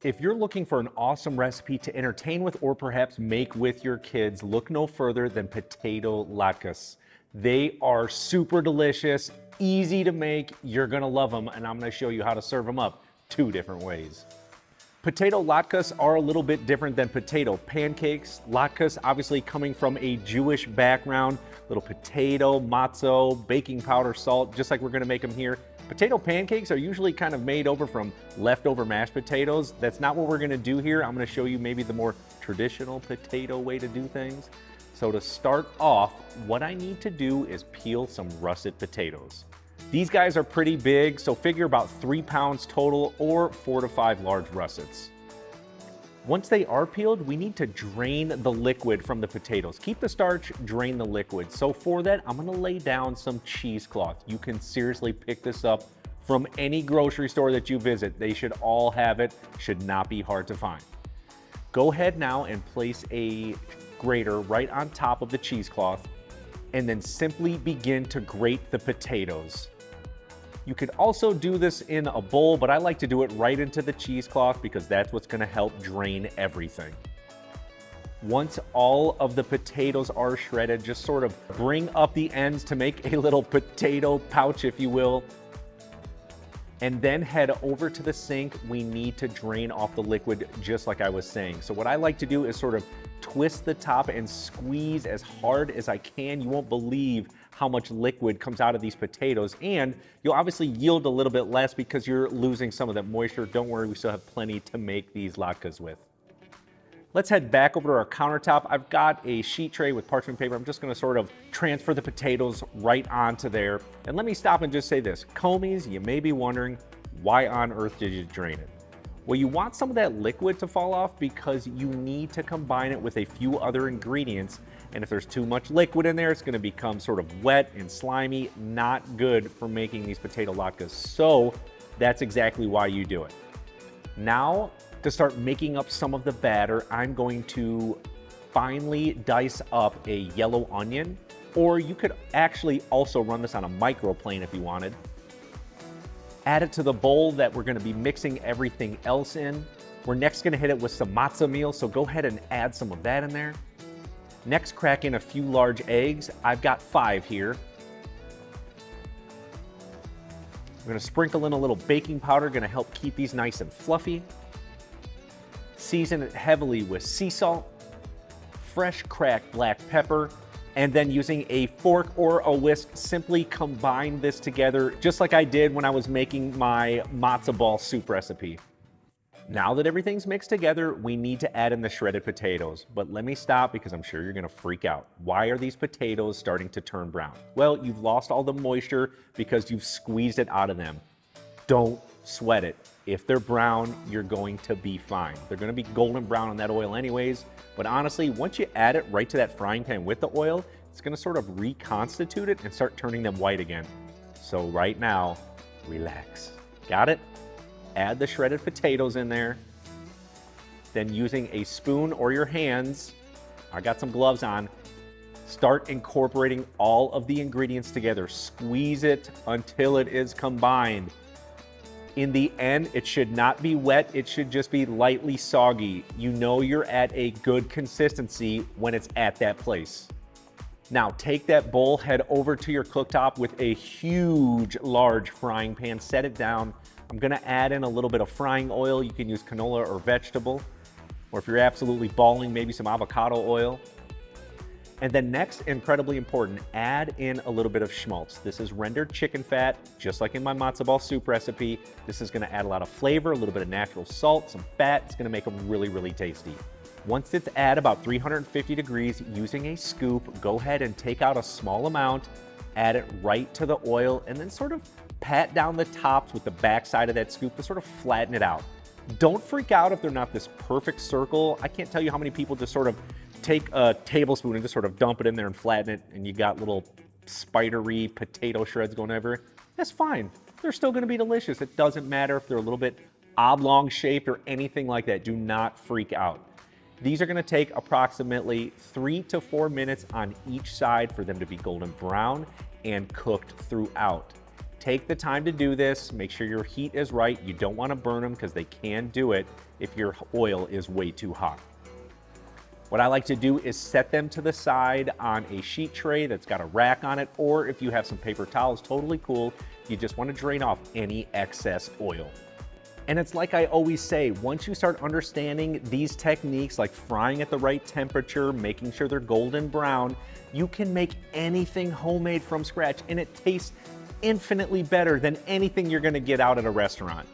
If you're looking for an awesome recipe to entertain with or perhaps make with your kids, look no further than potato latkes. They are super delicious, easy to make, you're gonna love them, and I'm gonna show you how to serve them up 2 different ways. Potato latkes are a little bit different than potato pancakes. Latkes obviously coming from a Jewish background, little potato, matzo, baking powder, salt, just like we're gonna make them here. Potato pancakes are usually kind of made over from leftover mashed potatoes. That's not what we're gonna do here. I'm gonna show you maybe the more traditional potato way to do things. So to start off, what I need to do is peel some russet potatoes. These guys are pretty big, so figure about 3 pounds total or 4 to 5 large russets. Once they are peeled, we need to drain the liquid from the potatoes. Keep the starch, drain the liquid. So for that, I'm gonna lay down some cheesecloth. You can seriously pick this up from any grocery store that you visit. They should all have it, should not be hard to find. Go ahead now and place a grater right on top of the cheesecloth and then simply begin to grate the potatoes. You could also do this in a bowl, but I like to do it right into the cheesecloth because that's what's gonna help drain everything. Once all of the potatoes are shredded, just sort of bring up the ends to make a little potato pouch, if you will, and then head over to the sink. We need to drain off the liquid just like I was saying. So what I like to do is sort of twist the top and squeeze as hard as I can. You won't believe how much liquid comes out of these potatoes, and you'll obviously yield a little bit less because you're losing some of that moisture. Don't worry, we still have plenty to make these latkes with. Let's head back over to our countertop. I've got a sheet tray with parchment paper. I'm just gonna sort of transfer the potatoes right onto there. And let me stop and just say this. Comies, you may be wondering, why on earth did you drain it? Well, you want some of that liquid to fall off because you need to combine it with a few other ingredients. And if there's too much liquid in there, it's gonna become sort of wet and slimy, not good for making these potato latkes. So that's exactly why you do it. Now, to start making up some of the batter, I'm going to finely dice up a yellow onion, or you could actually also run this on a microplane if you wanted. Add it to the bowl that we're gonna be mixing everything else in. We're next gonna hit it with some matzo meal, so go ahead and add some of that in there. Next, crack in a few large eggs. I've got 5 here. I'm gonna sprinkle in a little baking powder, gonna help keep these nice and fluffy. Season it heavily with sea salt, fresh cracked black pepper, and then using a fork or a whisk, simply combine this together just like I did when I was making my matzo ball soup recipe. Now that everything's mixed together, we need to add in the shredded potatoes. But let me stop because I'm sure you're gonna freak out. Why are these potatoes starting to turn brown? Well, you've lost all the moisture because you've squeezed it out of them. Don't sweat it. If they're brown, you're going to be fine. They're gonna be golden brown in that oil anyways, but honestly, once you add it right to that frying pan with the oil, it's gonna sort of reconstitute it and start turning them white again. So right now, relax. Got it? Add the shredded potatoes in there. Then using a spoon or your hands, I got some gloves on, start incorporating all of the ingredients together. Squeeze it until it is combined. In the end, it should not be wet, it should just be lightly soggy. You know you're at a good consistency when it's at that place. Now take that bowl, head over to your cooktop with a huge, large frying pan, set it down. I'm gonna add in a little bit of frying oil. You can use canola or vegetable, or if you're absolutely balling, maybe some avocado oil. And then next, incredibly important, add in a little bit of schmaltz. This is rendered chicken fat, just like in my matzo ball soup recipe. This is gonna add a lot of flavor, a little bit of natural salt, some fat. It's gonna make them really, really tasty. Once it's at about 350 degrees, using a scoop, go ahead and take out a small amount, add it right to the oil, and then sort of pat down the tops with the back side of that scoop to sort of flatten it out. Don't freak out if they're not this perfect circle. I can't tell you how many people just sort of take a tablespoon and just sort of dump it in there and flatten it, and you got little spidery potato shreds going everywhere. That's fine. They're still gonna be delicious. It doesn't matter if they're a little bit oblong shaped or anything like that. Do not freak out. These are gonna take approximately 3 to 4 minutes on each side for them to be golden brown and cooked throughout. Take the time to do this. Make sure your heat is right. You don't want to burn them because they can do it if your oil is way too hot. What I like to do is set them to the side on a sheet tray that's got a rack on it, or if you have some paper towels, totally cool. You just want to drain off any excess oil. And it's like I always say, once you start understanding these techniques like frying at the right temperature, making sure they're golden brown, you can make anything homemade from scratch, and it tastes infinitely better than anything you're gonna get out at a restaurant.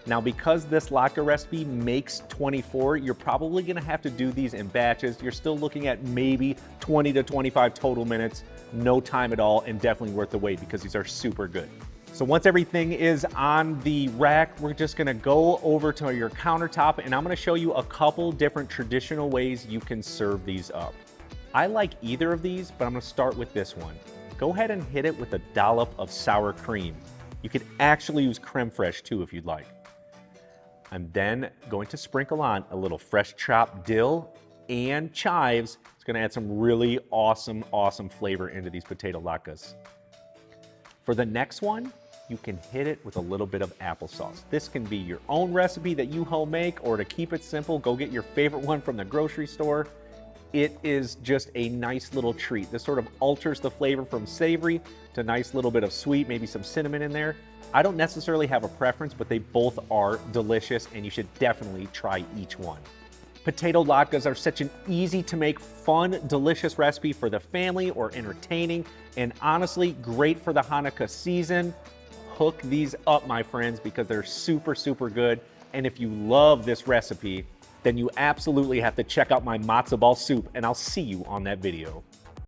Now, because this latke recipe makes 24, you're probably gonna have to do these in batches. You're still looking at maybe 20 to 25 total minutes, no time at all, and definitely worth the wait because these are super good. So once everything is on the rack, we're just gonna go over to your countertop, and I'm gonna show you a couple different traditional ways you can serve these up. I like either of these, but I'm gonna start with this one. Go ahead and hit it with a dollop of sour cream. You could actually use creme fraiche too if you'd like. I'm then going to sprinkle on a little fresh chopped dill and chives. It's gonna add some really awesome flavor into these potato latkes. For the next one, you can hit it with a little bit of applesauce. This can be your own recipe that you home make, or to keep it simple, go get your favorite one from the grocery store. It is just a nice little treat. This sort of alters the flavor from savory to a nice little bit of sweet, maybe some cinnamon in there. I don't necessarily have a preference, but they both are delicious, and you should definitely try each one. Potato latkes are such an easy to make, fun, delicious recipe for the family or entertaining, and honestly, great for the Hanukkah season. Hook these up, my friends, because they're super good. And if you love this recipe, then you absolutely have to check out my matzo ball soup, and I'll see you on that video.